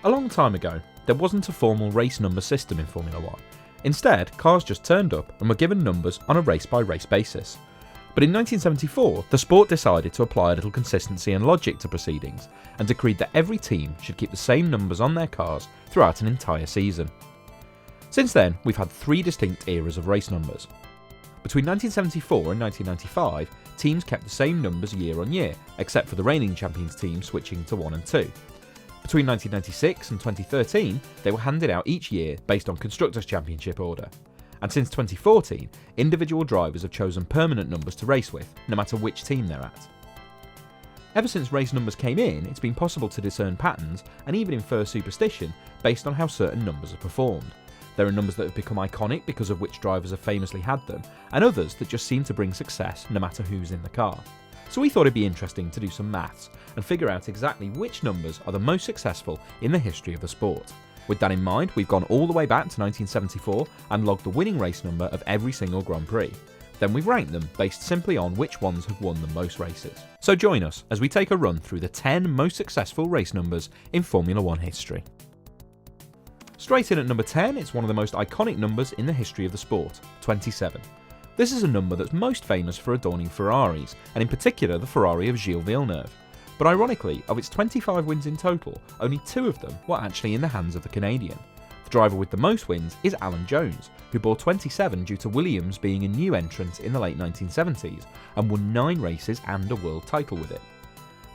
A long time ago, there wasn't a formal race number system in Formula 1. Instead, cars just turned up and were given numbers on a race-by-race basis. But in 1974, the sport decided to apply a little consistency and logic to proceedings, and decreed that every team should keep the same numbers on their cars throughout an entire season. Since then, we've had three distinct eras of race numbers. Between 1974 and 1995, teams kept the same numbers year on year, except for the reigning champions team switching to 1 and 2. Between 1996 and 2013, they were handed out each year based on Constructors' Championship order. And since 2014, individual drivers have chosen permanent numbers to race with, no matter which team they're at. Ever since race numbers came in, it's been possible to discern patterns, and even infer superstition, based on how certain numbers are performed. There are numbers that have become iconic because of which drivers have famously had them, and others that just seem to bring success no matter who's in the car. So we thought it'd be interesting to do some maths and figure out exactly which numbers are the most successful in the history of the sport. With that in mind, we've gone all the way back to 1974 and logged the winning race number of every single Grand Prix. Then we've ranked them based simply on which ones have won the most races. So join us as we take a run through the 10 most successful race numbers in Formula 1 history. Straight in at number 10, it's one of the most iconic numbers in the history of the sport, 27. This is a number that's most famous for adorning Ferraris, and in particular the Ferrari of Gilles Villeneuve. But ironically, of its 25 wins in total, only 2 of them were actually in the hands of the Canadian. The driver with the most wins is Alain Jones, who bore 27 due to Williams being a new entrant in the late 1970s, and won 9 races and a world title with it.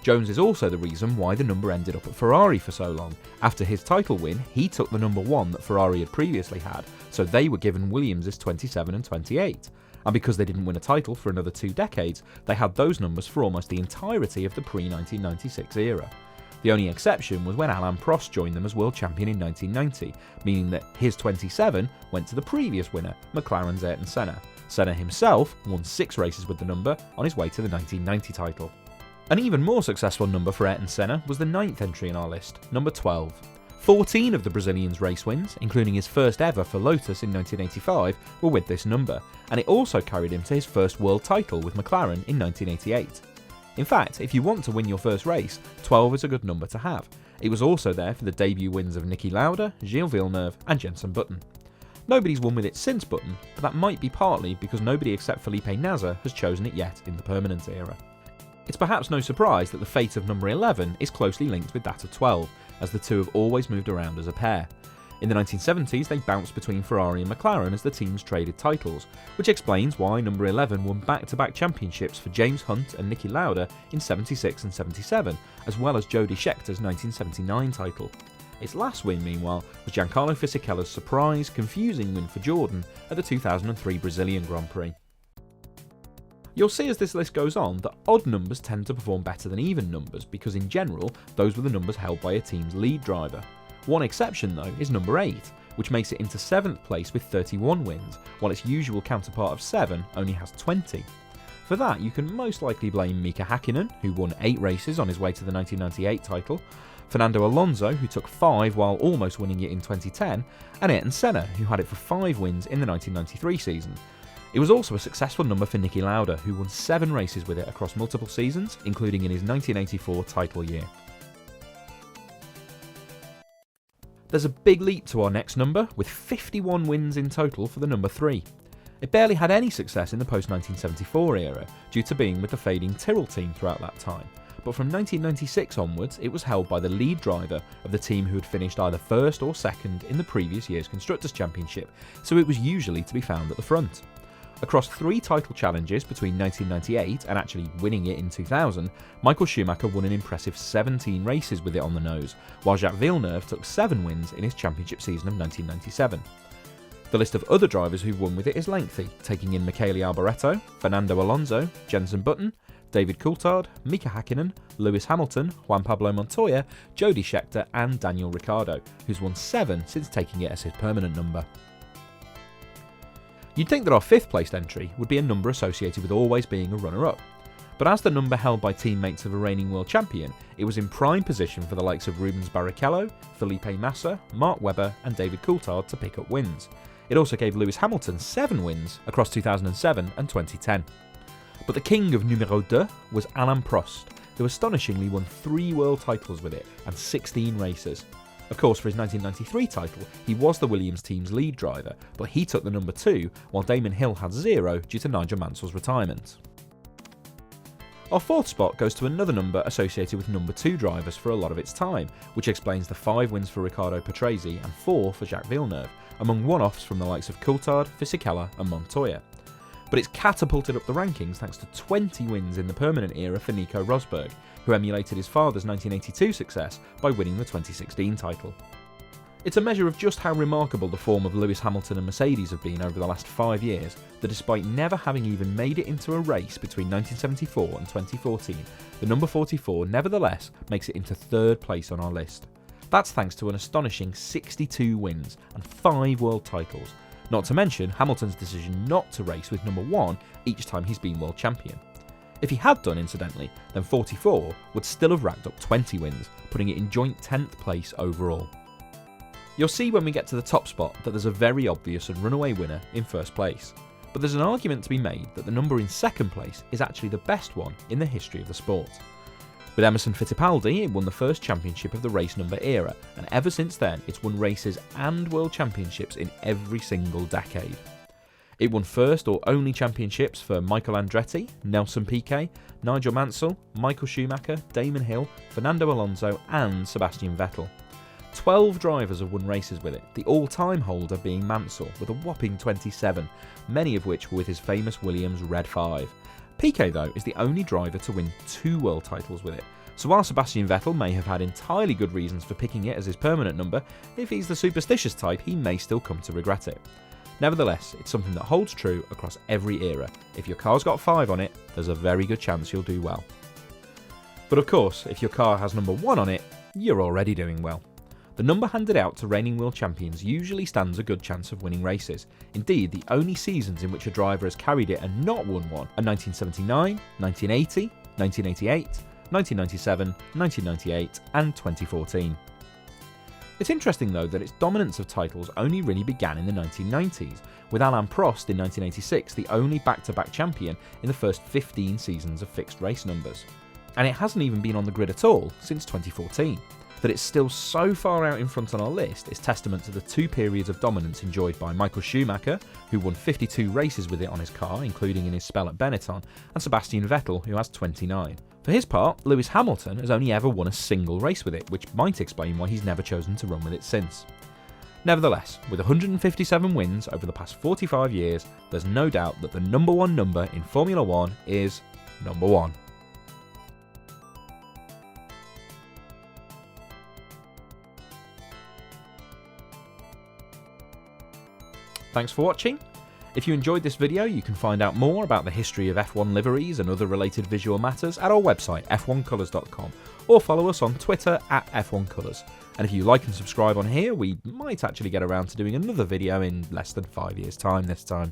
Jones is also the reason why the number ended up at Ferrari for so long. After his title win, he took the number 1 that Ferrari had previously had, so they were given Williams' 27 and 28. And because they didn't win a title for another 2 decades, they had those numbers for almost the entirety of the pre-1996 era. The only exception was when Alain Prost joined them as world champion in 1990, meaning that his 27 went to the previous winner, McLaren's Ayrton Senna. Senna himself won 6 races with the number on his way to the 1990 title. An even more successful number for Ayrton Senna was the 9th entry in our list, number 12. 14 of the Brazilian's race wins, including his first ever for Lotus in 1985, were with this number, and it also carried him to his first world title with McLaren in 1988. In fact, if you want to win your first race, 12 is a good number to have. It was also there for the debut wins of Niki Lauda, Gilles Villeneuve and Jenson Button. Nobody's won with it since Button, but that might be partly because nobody except Felipe Nasr has chosen it yet in the permanent era. It's perhaps no surprise that the fate of number 11 is closely linked with that of 12, as the two have always moved around as a pair. In the 1970s, they bounced between Ferrari and McLaren as the teams traded titles, which explains why number 11 won back-to-back championships for James Hunt and Niki Lauda in 76 and 77, as well as Jody Scheckter's 1979 title. Its last win, meanwhile, was Giancarlo Fisichella's surprise, confusing win for Jordan at the 2003 Brazilian Grand Prix. You'll see as this list goes on that odd numbers tend to perform better than even numbers because in general, those were the numbers held by a team's lead driver. One exception though is number 8, which makes it into 7th place with 31 wins, while its usual counterpart of 7 only has 20. For that you can most likely blame Mika Häkkinen, who won 8 races on his way to the 1998 title, Fernando Alonso, who took 5 while almost winning it in 2010, and Ayrton Senna, who had it for 5 wins in the 1993 season. It was also a successful number for Niki Lauda, who won 7 races with it across multiple seasons, including in his 1984 title year. There's a big leap to our next number, with 51 wins in total for the number 3. It barely had any success in the post-1974 era, due to being with the fading Tyrrell team throughout that time, but from 1996 onwards it was held by the lead driver of the team who had finished either first or second in the previous year's Constructors' Championship, so it was usually to be found at the front. Across 3 title challenges between 1998 and actually winning it in 2000, Michael Schumacher won an impressive 17 races with it on the nose, while Jacques Villeneuve took 7 wins in his championship season of 1997. The list of other drivers who've won with it is lengthy, taking in Michele Alboreto, Fernando Alonso, Jenson Button, David Coulthard, Mika Häkkinen, Lewis Hamilton, Juan Pablo Montoya, Jody Scheckter and Daniel Ricciardo, who's won 7 since taking it as his permanent number. You'd think that our 5th placed entry would be a number associated with always being a runner-up, but as the number held by teammates of a reigning world champion, it was in prime position for the likes of Rubens Barrichello, Felipe Massa, Mark Webber and David Coulthard to pick up wins. It also gave Lewis Hamilton 7 wins across 2007 and 2010. But the king of numero 2 was Alain Prost, who astonishingly won 3 world titles with it and 16 races. Of course, for his 1993 title, he was the Williams team's lead driver, but he took the number 2, while Damon Hill had 0 due to Nigel Mansell's retirement. Our fourth spot goes to another number associated with number 2 drivers for a lot of its time, which explains the 5 wins for Riccardo Patrese and 4 for Jacques Villeneuve, among one-offs from the likes of Coulthard, Fisichella and Montoya. But it's catapulted up the rankings thanks to 20 wins in the permanent era for Nico Rosberg, who emulated his father's 1982 success by winning the 2016 title. It's a measure of just how remarkable the form of Lewis Hamilton and Mercedes have been over the last 5 years, that despite never having even made it into a race between 1974 and 2014, the number 44 nevertheless makes it into 3rd place on our list. That's thanks to an astonishing 62 wins and 5 world titles, not to mention Hamilton's decision not to race with number 1 each time he's been world champion. If he had done, incidentally, then 44 would still have racked up 20 wins, putting it in joint 10th place overall. You'll see when we get to the top spot that there's a very obvious and runaway winner in 1st place, but there's an argument to be made that the number in 2nd place is actually the best one in the history of the sport. With Emerson Fittipaldi, it won the first championship of the race number era, and ever since then it's won races and world championships in every single decade. It won first or only championships for Michael Andretti, Nelson Piquet, Nigel Mansell, Michael Schumacher, Damon Hill, Fernando Alonso and Sebastian Vettel. 12 drivers have won races with it, the all-time holder being Mansell with a whopping 27, many of which were with his famous Williams Red 5. Piquet, though, is the only driver to win 2 world titles with it, so while Sebastian Vettel may have had entirely good reasons for picking it as his permanent number, if he's the superstitious type he may still come to regret it. Nevertheless, it's something that holds true across every era. If your car's got 5 on it, there's a very good chance you'll do well. But of course, if your car has number 1 on it, you're already doing well. The number handed out to reigning world champions usually stands a good chance of winning races. Indeed, the only seasons in which a driver has carried it and not won one are 1979, 1980, 1988, 1997, 1998 and 2014. It's interesting though that its dominance of titles only really began in the 1990s, with Alain Prost in 1986 the only back-to-back champion in the first 15 seasons of fixed race numbers. And it hasn't even been on the grid at all since 2014. That it's still so far out in front on our list is testament to the 2 periods of dominance enjoyed by Michael Schumacher, who won 52 races with it on his car, including in his spell at Benetton, and Sebastian Vettel, who has 29. For his part, Lewis Hamilton has only ever won a single race with it, which might explain why he's never chosen to run with it since. Nevertheless, with 157 wins over the past 45 years, there's no doubt that the number 1 number in Formula 1 is number 1. Thanks for watching. If you enjoyed this video, you can find out more about the history of F1 liveries and other related visual matters at our website f1colours.com, or follow us on Twitter at F1Colours. And if you like and subscribe on here, we might actually get around to doing another video in less than 5 years' time this time.